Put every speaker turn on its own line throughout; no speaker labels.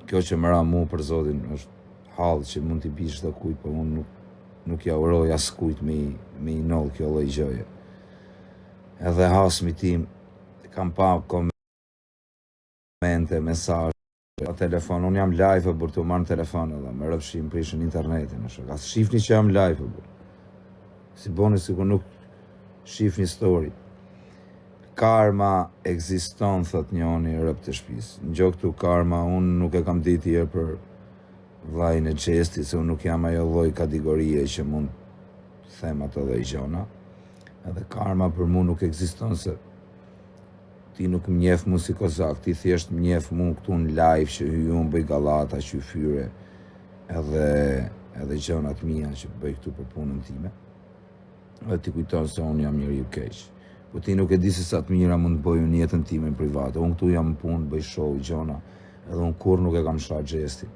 kjo që më ra mu për zotin është hallë që mund t'i bish dhe kujt, por unë nuk ja uroj as kujt me i noll kjo lloj gjëje. Edhe hasmi tim kam pa komente, mesazhe, telefon, unë jam live për të marrë në telefon edhe me rëfshim prishën internetin, as shifni që jam live për. Si boni sikur nuk shifni story. Karma ekziston, thot njoni rëp të shpis. Në gjë këtu karma, unë nuk e kam ditë herë për vllajin e Xhestit, se unë nuk jam ajo lloj kategorie që mund them ato lloj gjona. Edhe karma për mu nuk ekziston, se ti nuk më njeh mu si kozak, ti thjesht më njeh mu këtu në live që unë bëj gallata, që fyre, edhe gjonat mia që bëj këtu për punën time. Edhe ti kujton se unë jam njeriu keq. Po ti nuk e di se sa të mira mund të bëj unë jetën time private. Unë këtu jam në punë, bëj show, gjona, edhe unë kur nuk e kam shah Xhestin.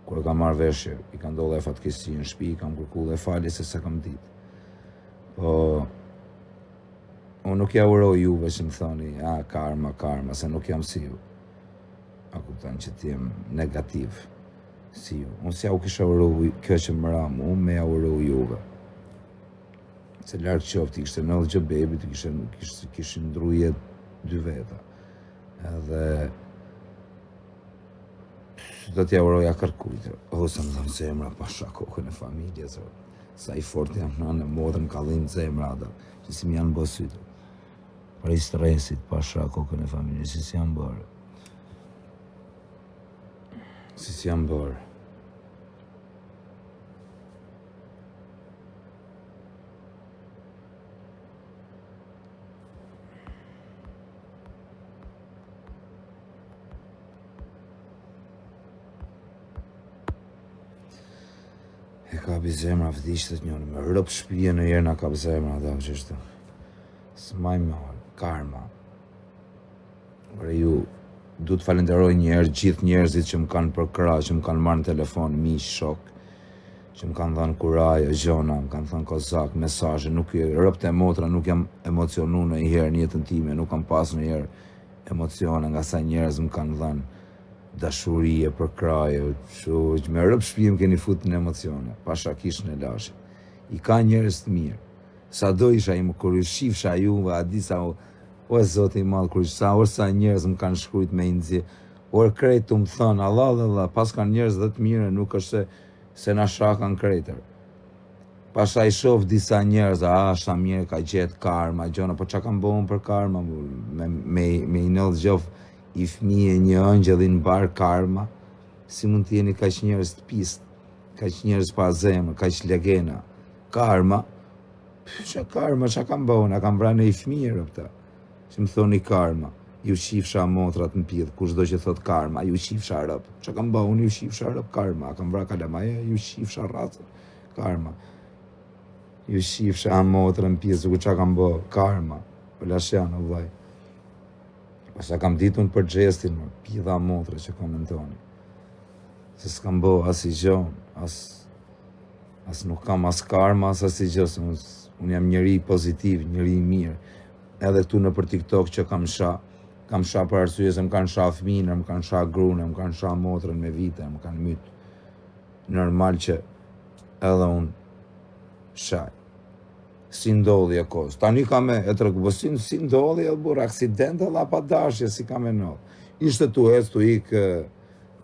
Kur e kam marrë veshje, i ka ndodhe fatkesi në shtëpi, kam kërku dhe falje se sa kam ditë. Po, unë nuk ja uroj juve që më thoni, karma, se nuk jam si ju. A kupton që ti jem negativ si ju. Unë si ja u kisha uroj kjo që më ra mu, me ja uroj juve. Se larkë qofti, kishte 90 bebi, kishin ndru jetë 2 veta. Edhe do t'ja uroja kërkujtë. Sa më dhëmë zemra pasha kokën e familjes. Sa i fort jam në modën kallim zemra ata, që si më janë bë sytë. Për i stresit pasha kokën e familjes, si janë bërë. Si janë bërë. E kapi zemra vdishtet njënë, me rëp shpije në jerë nga kap zemra, da që është. S'maj me karma. Vre ju, du të falenderoj njerë gjithë njerëzit që më kanë përkra, që më kanë marrë në telefon, miq, shok, që më kanë dhënë kuraje, gjona, më kanë thënë kozak, mesazhe, nuk rëpt e motra, nuk jam emocionu në i herë në jetën time, nuk kam pas në herë emocione, nga sa njerëz më kanë dhënë dashurie për kraje, që me rëp shpijim keni fut në emocione, pasha kish në lashe. I ka njerëz të mirë. Sa do isha i më kur ju shifsha juve, a di sa, o e zoti i madh, kur sa njerëz më kanë shkrujt me inëzje, or krejt të më thënë, Allah, pas kanë njerëz dhe të mire, nuk është se na shakan krejtër. Pasha i shof disa njerëz, sa mirë ka gjetë karma, gjona, po qa kam bëhën për karma, me i nëllë gjof, i fëmije një ëngjëllin bar karma, si mund të jeni kaq njerëz të pist, kaq njerëz pa zemër, kaq legena. Karma, qa kam bëhën, a kam vranë i fëmije rëpta, që më thoni karma, ju shifsha motrat në pidh, kush do që thot karma, ju shifsha rëp, qa kam bëhën, ju shifsha rëp karma, a kam vra kalamaja, ju shifsha rratë, karma, ju shifsha motrën në pidh, ku qa kam bëhën, karma, për lasjanë, o vaj. Pasha kam ditun për Xhestin, pidha motre që komentoni. Se s'kam bo as i gjon, as nuk kam as karma, as i gjës. Unë jam njëri pozitiv, njëri i mirë. Edhe këtu në për TikTok që kam sha për arsye se më kanë sha fëmijën, më kanë sha grunë, më kanë sha motrën me vite, më kanë mytë. Normal që edhe unë shaj. Si ndodhi e kohës. Tani ka me e të rëkëbësin, si ndodhi e burë, aksident edhe pa dashje, si ka me nëllë. Ishte tu ec, tu ikë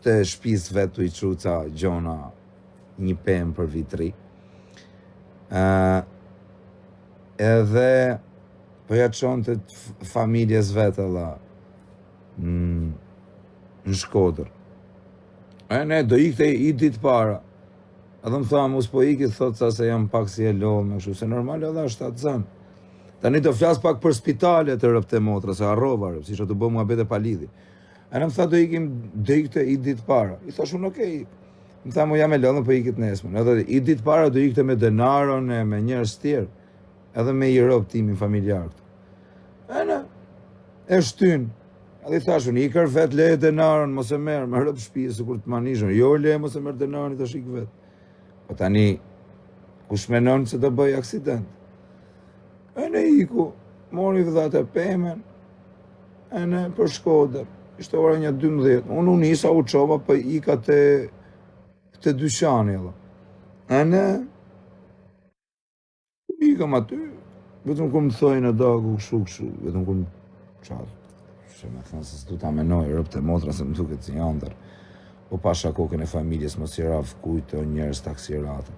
të shpis vetë, tu i quca gjona një pemë për vitri. Edhe përja qonë të familjes vetë edhe në Shkodër. Ne, do ikte i ditë para. Edhe më thamë, us po iki, thot sa se jam pak si e lodhë me kështu, se normal edhe është atë zënë. Tani do flas pak për spitalet të rëpte motra, se harrova, si që të bëmë nga bete palidhi. E në më tha do ikte i ditë para. I thash unë okej. Më tha mu jam e lodhën, po ikit nesmën. Edhe i ditë para do ikte me denaron, me njerës tjerë, edhe me i rëpë timin familjar këtu. E shtyn. Edhe i thash unë, ikër vet leje denaron, mos e merë, me rëpë shpijë, se kur të manishën. Jo leje, mos e merë denaron, i thash ik vet. Po tani, kush menon që të bëj aksident? E ne iku, mori vëdhat e pemen, e ne për Shkodër. ishte ora një 12, unë nisa u qova për ika të dyqani, edhe. E ne, ikam aty, vetëm kur më thojnë e dagu, kështu, vetëm kur më qatë, që me thënë se s'du ta menoj, rëpë të motra se më duket si jandër, po pasha kokën e familjes, mos i raf kujtë o njerës taksiratë,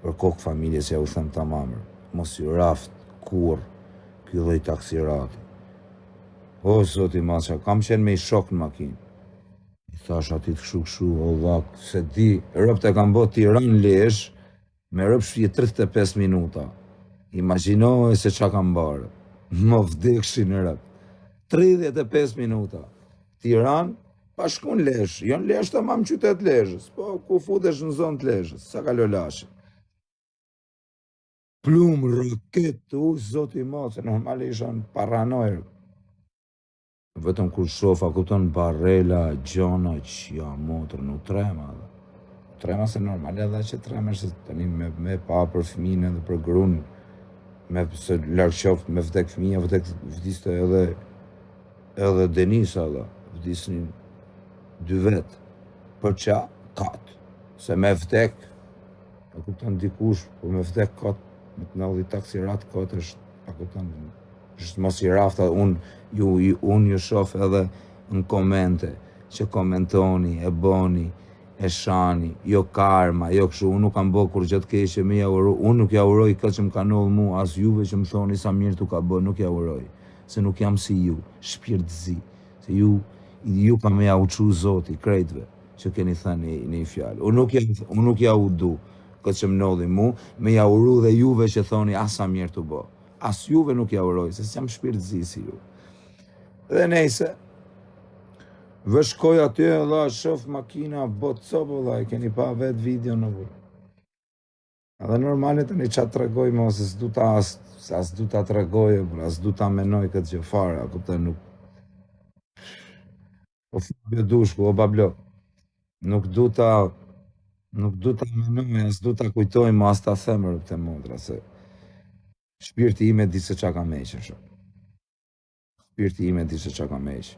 për kokë familjes ja u them ta mamër, mos i raft kur ky lloj taksiratë. O, zoti Masha, kam qenë me i shok në makinë. I thash atit kështu, o vak, se di, rëpët e kam bë Tiranë Lezhë, me rëpë shpje 35 minuta. Imagjinohë se qa kam barë. Më vdekshin rëpë. 35 minuta. Tiranë, pa shkun Lezhë. Jo në Lezhë të mamë qytet Lezhës, po ku futesh në zonë të Lezhës, sa kalo lashe. Plumë, raket, zoti Masha, normale isha në paranojrë. Vetëm kur shofa, kupton barela, gjona, që ja, motër, nuk trema. Trema se normal edhe që trema, se tani me pa për fëmijën edhe për grunë, me se larkë qoftë, me vdek fëmija, vdiste edhe Denisa, edhe, vdisnin 2 vetë. Për qa? Katë. Se me vdek, pa kupton dikush, po me vdek katë, me të nëlli taksirat katë është, pa kupton, është mos i rafta, unë ju shof edhe në komente, që komentoni, e boni, e shani, jo karma, jo kështu, unë nuk kam bë kur gjatë keqe me ja uro, unë nuk ja uroj këtë që më ka nollë mu, as juve që më thoni sa mirë tu ka bë, nuk ja uroj, se nuk jam si ju, shpirtëzi, se ju ka me ja uqu Zoti, krejtve, që keni thënë një fjalë, unë nuk ja u du, këtë që më nolli mu, me ja uru dhe juve që thoni asa mirë tu bë. As juve nuk ja uroj, se s'jam shpirtëzi si ju. Dhe nejse, vëshkoj aty edhe shof makina, bot copo dhe, keni pa vetë video në vërë. Edhe normalit të një qatë të regoj, mo se s'du ta të regoj, as du ta menoj këtë gjë fare, a këpëtë nuk. O Fabio Dushku, o Bablo, nuk du ta menoj, as du ta kujtoj, mo as ta themër të modra, se shpirti ime di se qa ka meqë, shpirti ime di se qa ka meqë.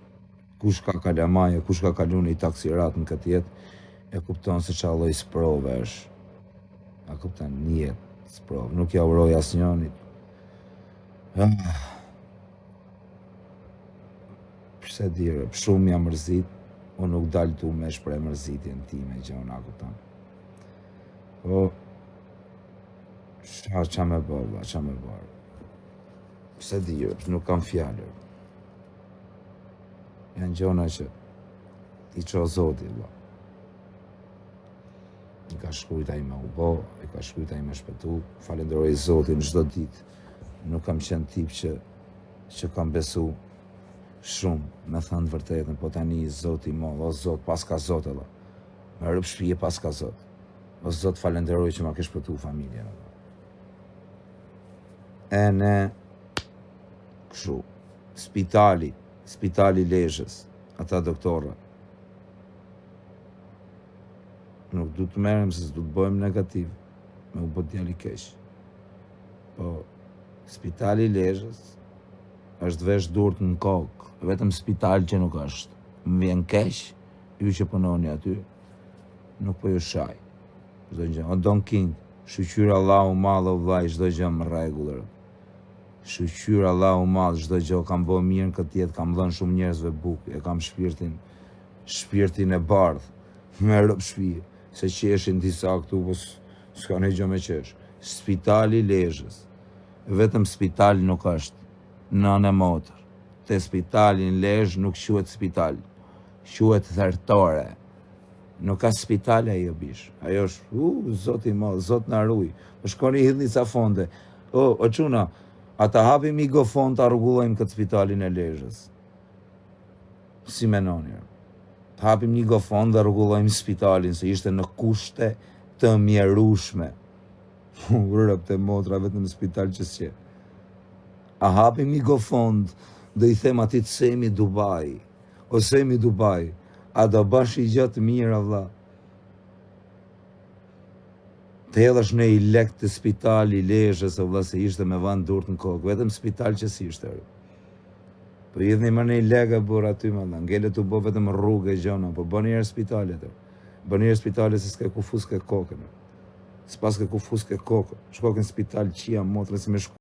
Kush ka kalamaje, kush ka kalu një taksirat në këtë jetë, e kupton se qa lloj sprove është. A kupton një jetë sprove, nuk ja uroj as njonit. Pse dire, shumë jam mërzit, unë nuk dalë tu me shprej mërzitjen time, gjona, a kupton. Po, qa me bërë, qa me bërë. Pse dire, nuk kam fjallër. Janë gjona që ti qo Zoti, bërë. I ka shkujta i me u bo, i ka shkujta i me shpëtu, falenderoj Zotin çdo ditë. Nuk kam qenë tip që kam besu shumë, me thënë vërtetën, po tani Zoti mo, o Zot, pas ka Zot edhe. Me rëp shpije pas ka Zot. O Zot, falenderoj që ma ke shpëtu familje. E ne, këshu, spitali Lezhës, ata doktora, nuk du të merem se s'du të bëjmë negativ, me u bët djali keq. Po, spitali Lezhës është vesh durët në kokë, vetëm spital që nuk është. Më vjen keq, ju që punoni aty, nuk po ju shaj. Çdo gjë, o Don King, shqyr Allahu madh o vllai, çdo gjë më rregull. Shqyr Allahu madh, çdo gjë kam bë mirë në këtë jetë, kam dhënë shumë njerëzve bukë, e kam shpirtin e bardhë, me rëp shpije, se qeshin disa këtu, po s'ka një gjë me qesh. Spitali Lezhës, vetëm spitali nuk është, nënë e motër. Te spitali në Lezhë nuk quhet spital, quhet thertore. Nuk ka spitale ajo bish. Ajo është, Zoti ma, Zot na ruaj. Po shkoni hidhni ca fonde. O çuna, ata hapim i gofon ta rregullojmë këtë spitalin e Lezhës. Si menoni? Hapim një gofon dhe rregullojmë spitalin, se ishte në kushte të mjerueshme. Rëp të motra vetëm në spital që s'je. A hapim një gofond dhe i them atit semi Dubai, o semi Dubai, a do bash i gjatë mirë, vlla. Të hedhësh në i lek të spitali Lezhës, vlla, se ishte me vend durt në kokë, vetëm spital që s'ishte. Po hidhni më një legë burr aty më dha. Ngele tu bë vetëm rrugë e gjona, po bëni herë spitale atë. Bëni herë spitale se s'ke ku fuske kokën. S'pas ke ku fuske kokën. Shko në spital qia motrë si me